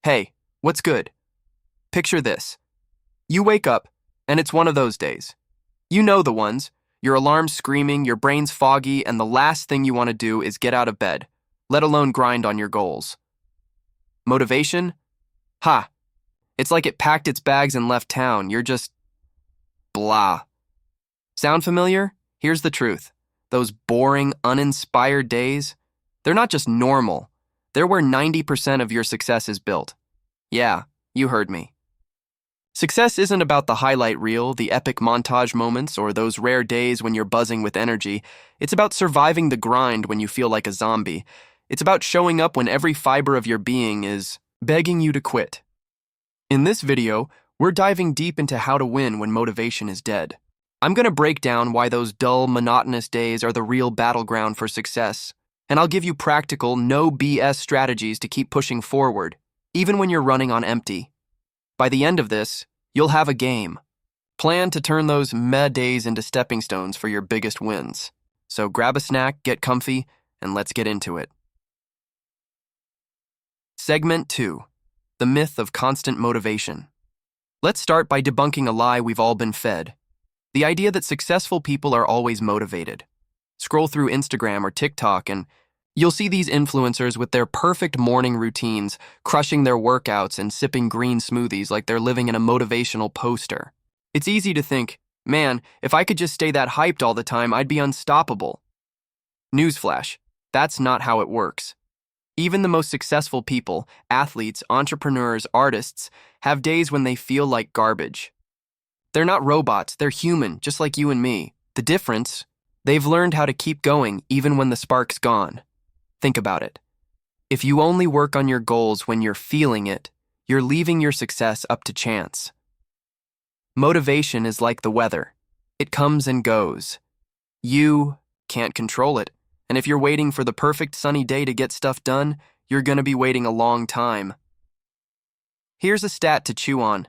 Hey, what's good? Picture this. You wake up, and it's one of those days. You know the ones. Your alarm's screaming, your brain's foggy, and the last thing you want to do is get out of bed, let alone grind on your goals. Motivation? Ha! It's like it packed its bags and left town. You're just blah. Sound familiar? Here's the truth. Those boring, uninspired days, they're not just normal. They're where 90% of your success is built. Yeah, you heard me. Success isn't about the highlight reel, the epic montage moments, or those rare days when you're buzzing with energy. It's about surviving the grind when you feel like a zombie. It's about showing up when every fiber of your being is begging you to quit. In this video, we're diving deep into how to win when motivation is dead. I'm going to break down why those dull, monotonous days are the real battleground for success. And I'll give you practical, no BS strategies to keep pushing forward, even when you're running on empty. By the end of this, you'll have a game. Plan to turn those meh days into stepping stones for your biggest wins. So grab a snack, get comfy, and let's get into it. Segment 2. The myth of constant motivation. Let's start by debunking a lie we've all been fed. The idea that successful people are always motivated. Scroll through Instagram or TikTok and you'll see these influencers with their perfect morning routines, crushing their workouts and sipping green smoothies like they're living in a motivational poster. It's easy to think, man, if I could just stay that hyped all the time, I'd be unstoppable. Newsflash, that's not how it works. Even the most successful people, athletes, entrepreneurs, artists, have days when they feel like garbage. They're not robots, they're human, just like you and me. The difference, they've learned how to keep going even when the spark's gone. Think about it. If you only work on your goals when you're feeling it, you're leaving your success up to chance. Motivation is like the weather. It comes and goes. You can't control it, and if you're waiting for the perfect sunny day to get stuff done, you're going to be waiting a long time. Here's a stat to chew on.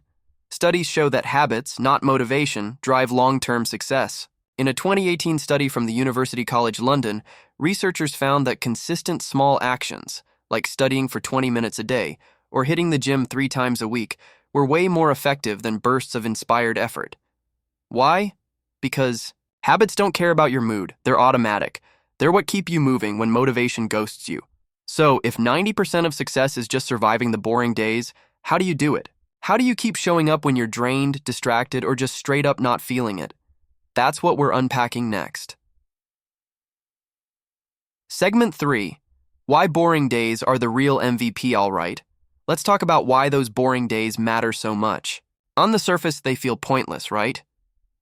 Studies show that habits, not motivation, drive long-term success. In a 2018 study from the University College London, researchers found that consistent small actions, like studying for 20 minutes a day or hitting the gym 3 times a week, were way more effective than bursts of inspired effort. Why? Because habits don't care about your mood. They're automatic. They're what keep you moving when motivation ghosts you. So, if 90% of success is just surviving the boring days, how do you do it? How do you keep showing up when you're drained, distracted, or just straight up not feeling it? That's what we're unpacking next. Segment 3. Why boring days are the real MVP, all right. Let's talk about why those boring days matter so much. On the surface, they feel pointless, right?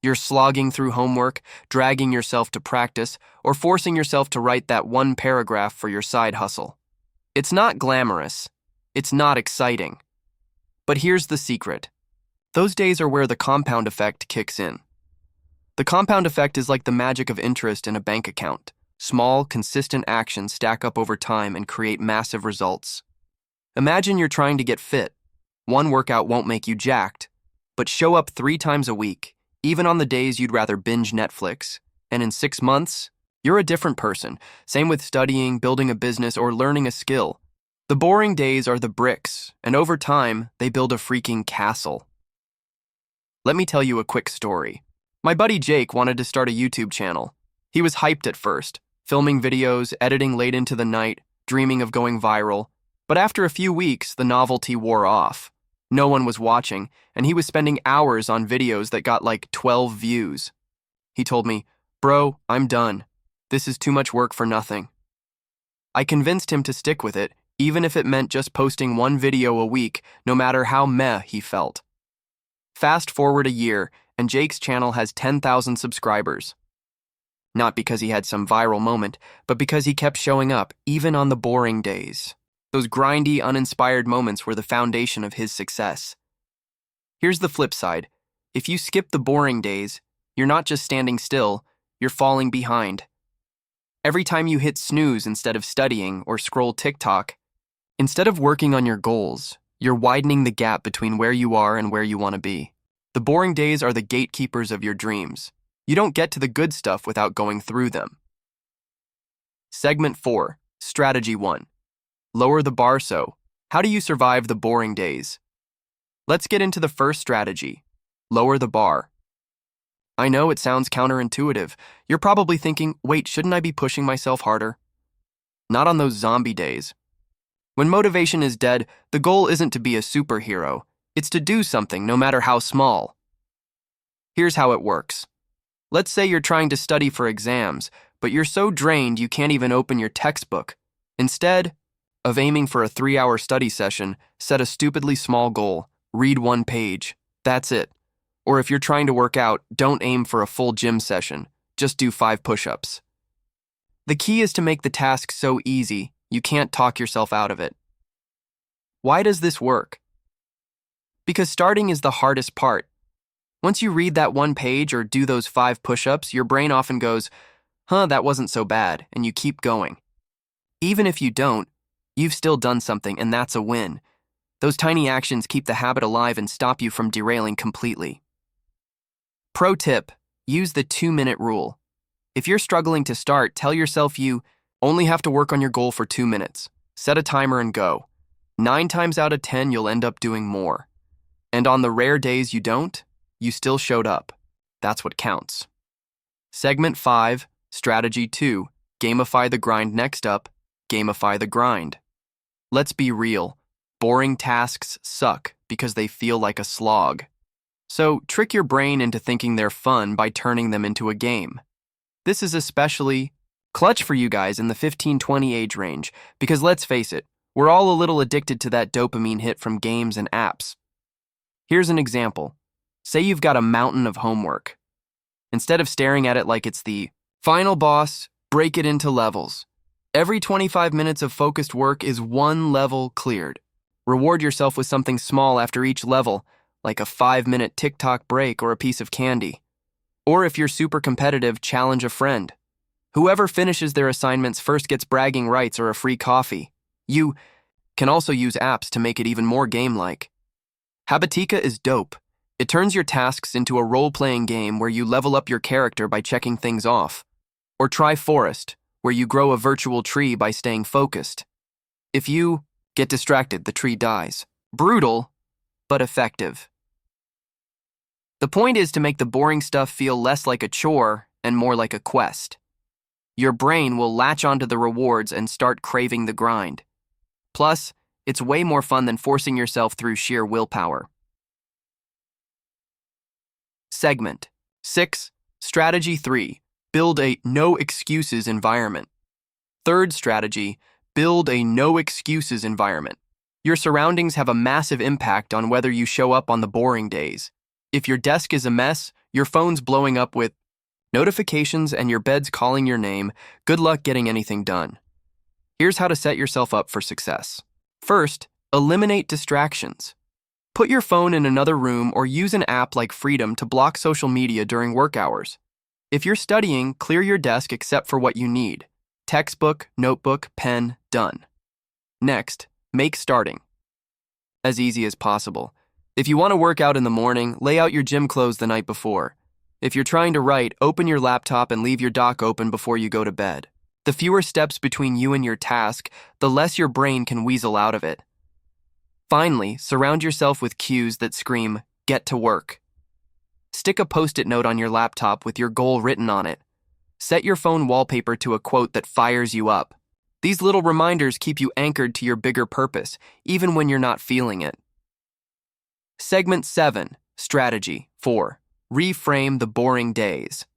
You're slogging through homework, dragging yourself to practice, or forcing yourself to write that one paragraph for your side hustle. It's not glamorous. It's not exciting. But here's the secret. Those days are where the compound effect kicks in. The compound effect is like the magic of interest in a bank account. Small, consistent actions stack up over time and create massive results. Imagine you're trying to get fit. One workout won't make you jacked, but show up 3 times a week, even on the days you'd rather binge Netflix. And in 6 months, you're a different person. Same with studying, building a business, or learning a skill. The boring days are the bricks, and over time, they build a freaking castle. Let me tell you a quick story. My buddy Jake wanted to start a YouTube channel. He was hyped at first, filming videos, editing late into the night, dreaming of going viral. But after a few weeks, the novelty wore off. No one was watching, and he was spending hours on videos that got like 12 views. He told me, "Bro, I'm done. This is too much work for nothing." I convinced him to stick with it, even if it meant just posting 1 video a week, no matter how meh he felt. Fast forward a year, and Jake's channel has 10,000 subscribers. Not because he had some viral moment, but because he kept showing up, even on the boring days. Those grindy, uninspired moments were the foundation of his success. Here's the flip side. If you skip the boring days, you're not just standing still, you're falling behind. Every time you hit snooze instead of studying or scroll TikTok, instead of working on your goals, you're widening the gap between where you are and where you want to be. The boring days are the gatekeepers of your dreams. You don't get to the good stuff without going through them. Segment 4, Strategy 1. Lower the bar so How do you survive the boring days? Let's get into the first strategy. Lower the bar. I know it sounds counterintuitive. You're probably thinking, wait, shouldn't I be pushing myself harder? Not on those zombie days. When motivation is dead, the goal isn't to be a superhero. It's to do something, no matter how small. Here's how it works. Let's say you're trying to study for exams, but you're so drained you can't even open your textbook. Instead of aiming for a 3-hour study session, set a stupidly small goal. Read 1 page. That's it. Or if you're trying to work out, don't aim for a full gym session. Just do 5 push-ups. The key is to make the task so easy, you can't talk yourself out of it. Why does this work? Because starting is the hardest part. Once you read that 1 page or do those 5 push-ups, your brain often goes, that wasn't so bad, and you keep going. Even if you don't, you've still done something, and that's a win. Those tiny actions keep the habit alive and stop you from derailing completely. Pro tip, use the 2-minute rule. If you're struggling to start, tell yourself you only have to work on your goal for 2 minutes. Set a timer and go. 9 times out of 10, you'll end up doing more. And on the rare days you don't, you still showed up. That's what counts. Segment 5, Strategy 2, Gamify the grind. Next up, gamify the grind. Let's be real. Boring tasks suck because they feel like a slog. So trick your brain into thinking they're fun by turning them into a game. This is especially clutch for you guys in the 15-20 age range because let's face it, we're all a little addicted to that dopamine hit from games and apps. Here's an example. Say you've got a mountain of homework. Instead of staring at it like it's the final boss, break it into levels. Every 25 minutes of focused work is 1 level cleared. Reward yourself with something small after each level, like a 5-minute TikTok break or a piece of candy. Or if you're super competitive, challenge a friend. Whoever finishes their assignments first gets bragging rights or a free coffee. You can also use apps to make it even more game-like. Habitica is dope. It turns your tasks into a role-playing game where you level up your character by checking things off. Or try Forest, where you grow a virtual tree by staying focused. If you get distracted, the tree dies. Brutal, but effective. The point is to make the boring stuff feel less like a chore and more like a quest. Your brain will latch onto the rewards and start craving the grind. Plus, it's way more fun than forcing yourself through sheer willpower. Segment 6, Strategy 3, Build a no-excuses environment. Third strategy, build a no-excuses environment. Your surroundings have a massive impact on whether you show up on the boring days. If your desk is a mess, your phone's blowing up with notifications, and your bed's calling your name, good luck getting anything done. Here's how to set yourself up for success. First, eliminate distractions. Put your phone in another room or use an app like Freedom to block social media during work hours. If you're studying, clear your desk except for what you need. Textbook, notebook, pen, done. Next, make starting as easy as possible. If you want to work out in the morning, lay out your gym clothes the night before. If you're trying to write, open your laptop and leave your dock open before you go to bed. The fewer steps between you and your task, the less your brain can weasel out of it. Finally, surround yourself with cues that scream, "Get to work." Stick a post-it note on your laptop with your goal written on it. Set your phone wallpaper to a quote that fires you up. These little reminders keep you anchored to your bigger purpose, even when you're not feeling it. Segment 7, Strategy 4, Reframe the boring days.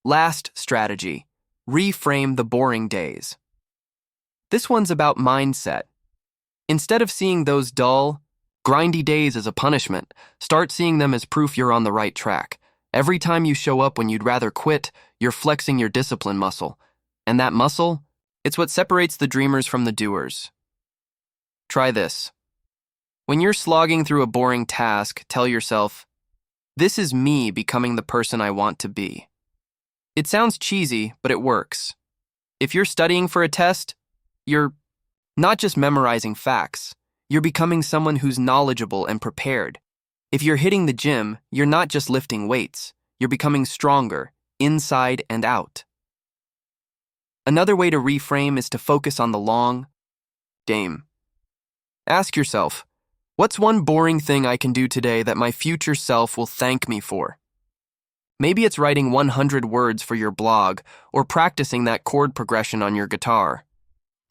Last strategy, reframe the boring days. This one's about mindset. Instead of seeing those dull, grindy days as a punishment, start seeing them as proof you're on the right track. Every time you show up when you'd rather quit, you're flexing your discipline muscle. And that muscle, it's what separates the dreamers from the doers. Try this. When you're slogging through a boring task, tell yourself, "This is me becoming the person I want to be." It sounds cheesy, but it works. If you're studying for a test, you're not just memorizing facts. You're becoming someone who's knowledgeable and prepared. If you're hitting the gym, you're not just lifting weights. You're becoming stronger, inside and out. Another way to reframe is to focus on the long game. Ask yourself, what's one boring thing I can do today that my future self will thank me for? Maybe it's writing 100 words for your blog or practicing that chord progression on your guitar.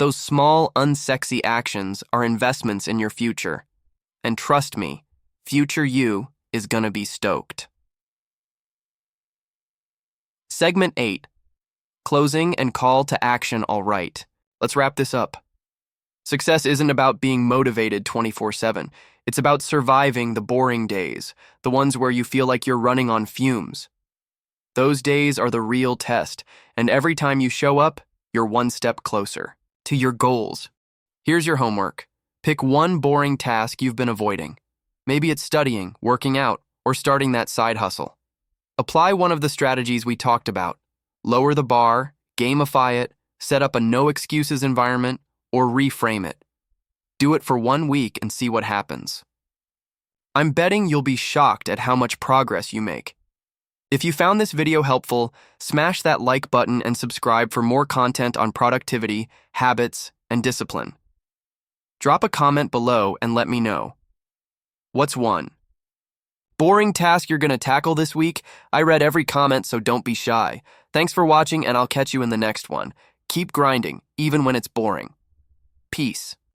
Those small, unsexy actions are investments in your future. And trust me, future you is gonna be stoked. Segment 8. Closing and call to action all right. Let's wrap this up. Success isn't about being motivated 24/7. It's about surviving the boring days, the ones where you feel like you're running on fumes. Those days are the real test, and every time you show up, you're one step closer to your goals. Here's your homework. Pick one boring task you've been avoiding. Maybe it's studying, working out, or starting that side hustle. Apply one of the strategies we talked about. Lower the bar, gamify it, set up a no excuses environment, or reframe it. Do it for 1 week and see what happens. I'm betting you'll be shocked at how much progress you make. If you found this video helpful, smash that like button and subscribe for more content on productivity, habits, and discipline. Drop a comment below and let me know. What's one boring task you're going to tackle this week? I read every comment, so don't be shy. Thanks for watching, and I'll catch you in the next one. Keep grinding, even when it's boring. Peace.